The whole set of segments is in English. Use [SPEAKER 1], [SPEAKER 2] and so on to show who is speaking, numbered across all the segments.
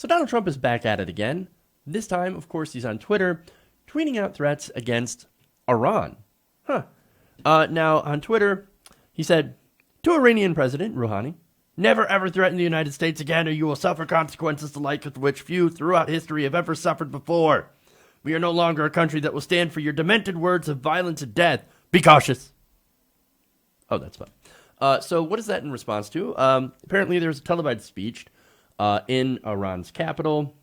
[SPEAKER 1] So Donald Trump is back at it again. This time, of course, he's on Twitter, tweeting out threats against Iran. Now, on Twitter, he said, to Iranian President Rouhani, never ever threaten the United States again or you will suffer consequences the like of which few throughout history have ever suffered before. We are no longer a country that will stand for your demented words of violence and death. Be cautious. Oh, that's fun. So what is that in response to? Apparently there's a televised speech in Iran's capital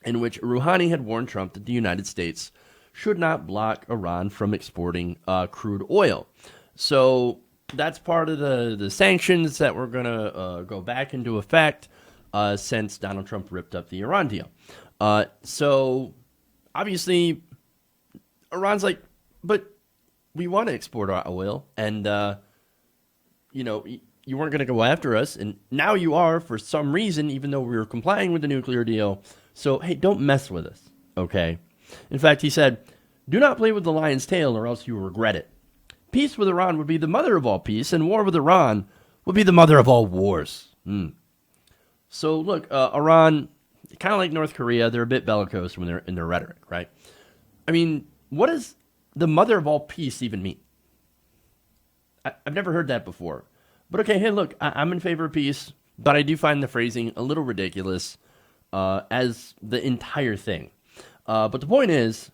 [SPEAKER 1] in which Rouhani had warned Trump that the United States should not block Iran from exporting crude oil. So that's part of the sanctions that were going to go back into effect since Donald Trump ripped up the Iran deal. So obviously, Iran's like, but we want to export our oil, and you weren't going to go after us, and now you are for some reason, even though we were complying with the nuclear deal. So hey, don't mess with us, okay? In fact, he said, "Do not play with the lion's tail, or else you will regret it. Peace with Iran would be the mother of all peace, and war with Iran would be the mother of all wars." So look, Iran, kind of like North Korea, they're a bit bellicose when they're in their rhetoric, right? I mean, what does the mother of all peace even mean? I've never heard that before. But okay, hey, look, I'm in favor of peace, but I do find the phrasing a little ridiculous as the entire thing. But the point is,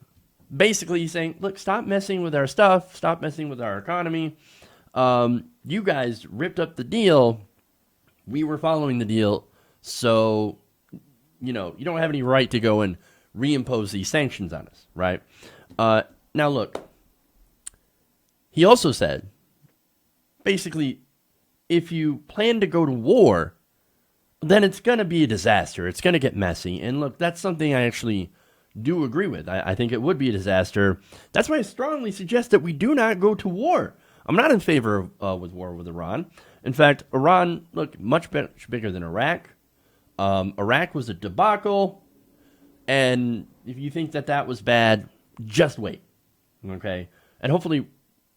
[SPEAKER 1] basically he's saying, look, stop messing with our stuff, stop messing with our economy. You guys ripped up the deal. We were following the deal. So, you don't have any right to go and reimpose these sanctions on us, right? Now, look, he also said, basically, if you plan to go to war, then it's going to be a disaster. It's going to get messy. And look, that's something I actually do agree with. I think it would be a disaster. That's why I strongly suggest that we do not go to war. I'm not in favor of with war with Iran. In fact, Iran, look, much bigger than Iraq. Iraq was a debacle. And if you think that was bad, just wait. Okay? And hopefully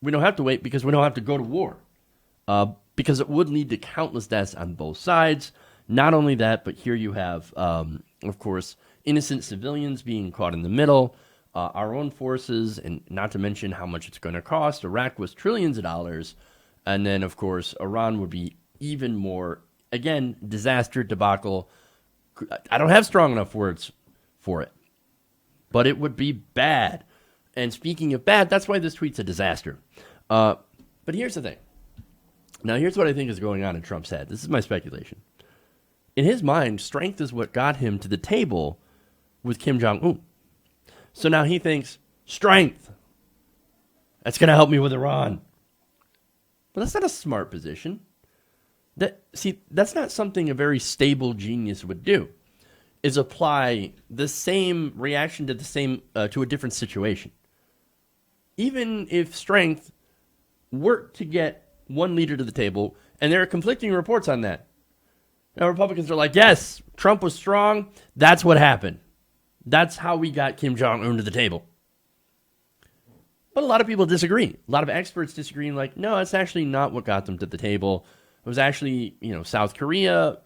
[SPEAKER 1] we don't have to wait because we don't have to go to war. Because it would lead to countless deaths on both sides. Not only that, but here you have, of course, innocent civilians being caught in the middle, our own forces, and not to mention how much it's going to cost. Iraq was trillions of dollars. And then, of course, Iran would be even more, again, disaster, debacle. I don't have strong enough words for it. But it would be bad. And speaking of bad, that's why this tweet's a disaster. But here's the thing. Now, here's what I think is going on in Trump's head. This is my speculation. In his mind, strength is what got him to the table with Kim Jong-un. So now he thinks, strength. That's going to help me with Iran. But that's not a smart position. That's not something a very stable genius would do, is apply the same reaction to a different situation. Even if strength worked to get one leader to the table, and there are conflicting reports on that. Now, Republicans are like, yes, Trump was strong. That's what happened. That's how we got Kim Jong-un to the table. But a lot of people disagree. A lot of experts disagree and like, no, that's actually not what got them to the table. It was actually, South Korea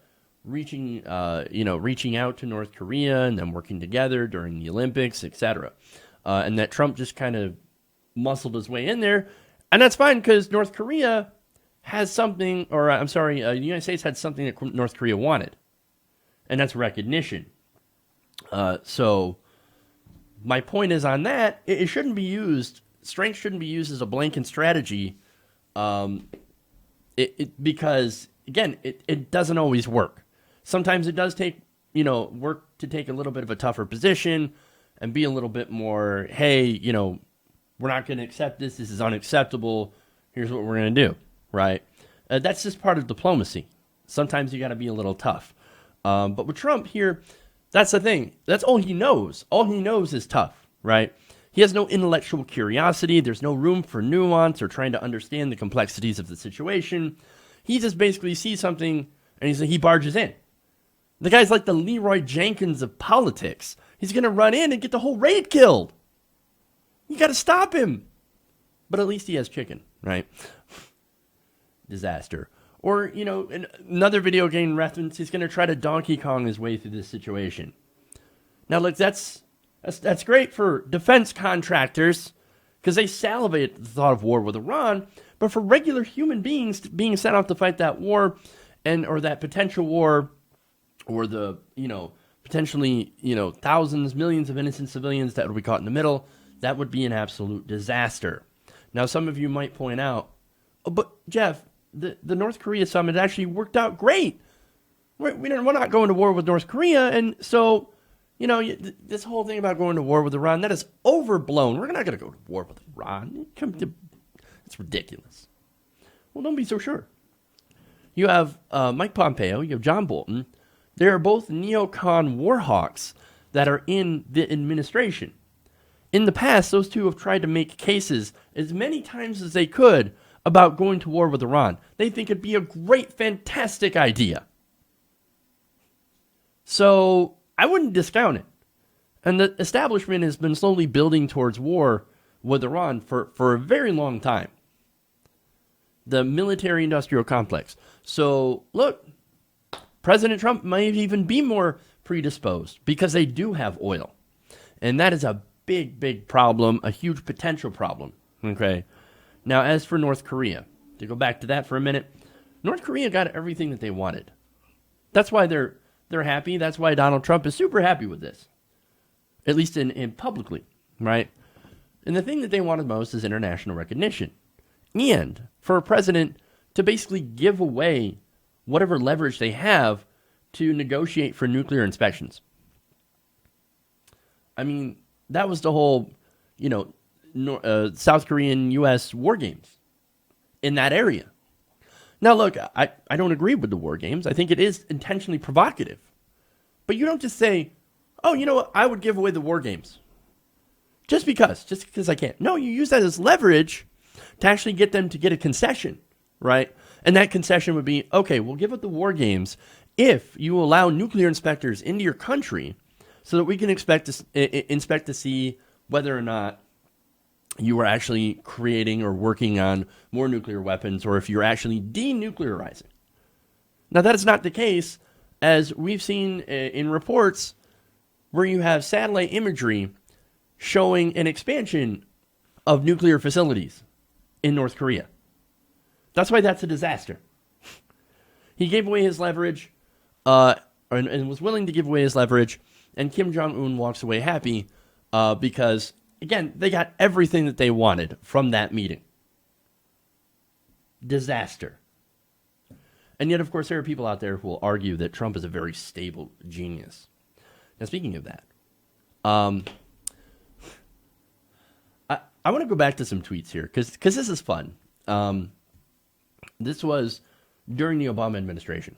[SPEAKER 1] reaching out to North Korea and them working together during the Olympics, etc. And that Trump just kind of muscled his way in there. And that's fine because North Korea has something, the United States had something that North Korea wanted. And that's recognition. So my point is on that, it shouldn't be used, strength shouldn't be used as a blanket strategy because, again, it doesn't always work. Sometimes it does take, work to take a little bit of a tougher position and be a little bit more, hey, we're not going to accept this. This is unacceptable. Here's what we're going to do, right? That's just part of diplomacy. Sometimes you got to be a little tough. But with Trump here, that's the thing. That's all he knows. All he knows is tough, right? He has no intellectual curiosity. There's no room for nuance or trying to understand the complexities of the situation. He just basically sees something and he barges in. The guy's like the Leroy Jenkins of politics. He's going to run in and get the whole raid killed. You got to stop him. But at least he has chicken, right? Disaster. Or, you know, in another video game reference, he's going to try to Donkey Kong his way through this situation. Now, look, that's great for defense contractors because they salivate at the thought of war with Iran. But for regular human beings being sent out to fight that war or that potential war or the, you know, potentially, you know, thousands, millions of innocent civilians that would be caught in the middle, that would be an absolute disaster. Now, some of you might point out, oh, but Jeff, the North Korea summit actually worked out great. We're not going to war with North Korea. And so, you know, this whole thing about going to war with Iran, that is overblown. We're not going to go to war with Iran. It's ridiculous. Well, don't be so sure. You have Mike Pompeo, you have John Bolton. They are both neocon war hawks that are in the administration. In the past, those two have tried to make cases as many times as they could about going to war with Iran. They think it'd be a great, fantastic idea. So I wouldn't discount it. And the establishment has been slowly building towards war with Iran for a very long time. The military-industrial complex. So, look, President Trump might even be more predisposed because they do have oil. And that is a big, big problem, a huge potential problem. Okay? Now, as for North Korea, to go back to that for a minute, North Korea got everything that they wanted. That's why they're happy. That's why Donald Trump is super happy with this, at least in publicly, right? And the thing that they wanted most is international recognition. And for a president to basically give away whatever leverage they have to negotiate for nuclear inspections. I mean, that was the whole, you know, South Korean U.S. war games in that area. Now, look, I don't agree with the war games. I think it is intentionally provocative. But you don't just say, oh, you know what, I would give away the war games. Just because I can't. No, you use that as leverage to actually get them to get a concession, right? And that concession would be, okay, we'll give up the war games if you allow nuclear inspectors into your country so that we can inspect to see whether or not you are actually creating or working on more nuclear weapons or if you're actually denuclearizing. Now, that is not the case, as we've seen in reports where you have satellite imagery showing an expansion of nuclear facilities in North Korea. That's why that's a disaster. He gave away his leverage and was willing to give away his leverage, and Kim Jong-un walks away happy because, again, they got everything that they wanted from that meeting. Disaster. And yet, of course, there are people out there who will argue that Trump is a very stable genius. Now, speaking of that, I want to go back to some tweets here because this is fun. This was during the Obama administration.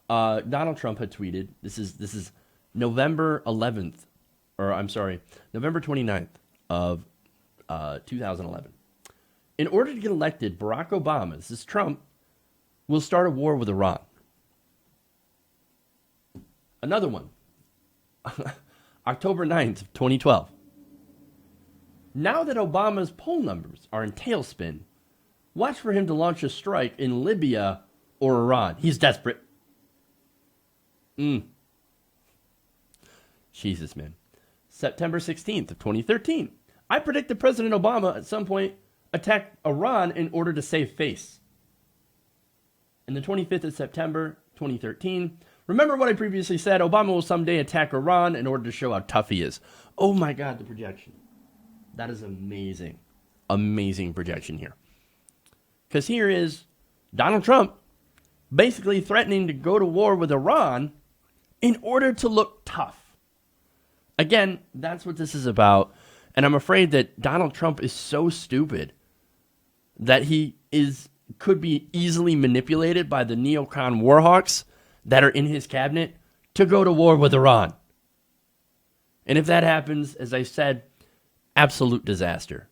[SPEAKER 1] Donald Trump had tweeted, this is November 11th, or I'm sorry, November 29th of 2011. In order to get elected, Barack Obama, this is Trump, will start a war with Iran. Another one, October 9th, 2012. Now that Obama's poll numbers are in tailspin, watch for him to launch a strike in Libya or Iran. He's desperate. Jesus, man. September 16th of 2013. I predict that President Obama at some point attacked Iran in order to save face. And the 25th of September 2013. Remember what I previously said, Obama will someday attack Iran in order to show how tough he is. Oh my God, the projection. That is amazing. Amazing projection here. Because here is Donald Trump basically threatening to go to war with Iran in order to look tough. Again, that's what this is about. And I'm afraid that Donald Trump is so stupid that he could be easily manipulated by the neocon warhawks that are in his cabinet to go to war with Iran. And if that happens, as I said, absolute disaster.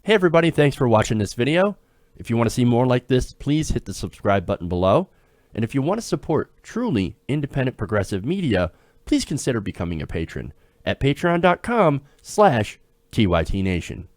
[SPEAKER 1] Hey everybody, thanks for watching this video. If you want to see more like this, please hit the subscribe button below. And if you want to support truly independent progressive media, please consider becoming a patron at patreon.com/TYTNation.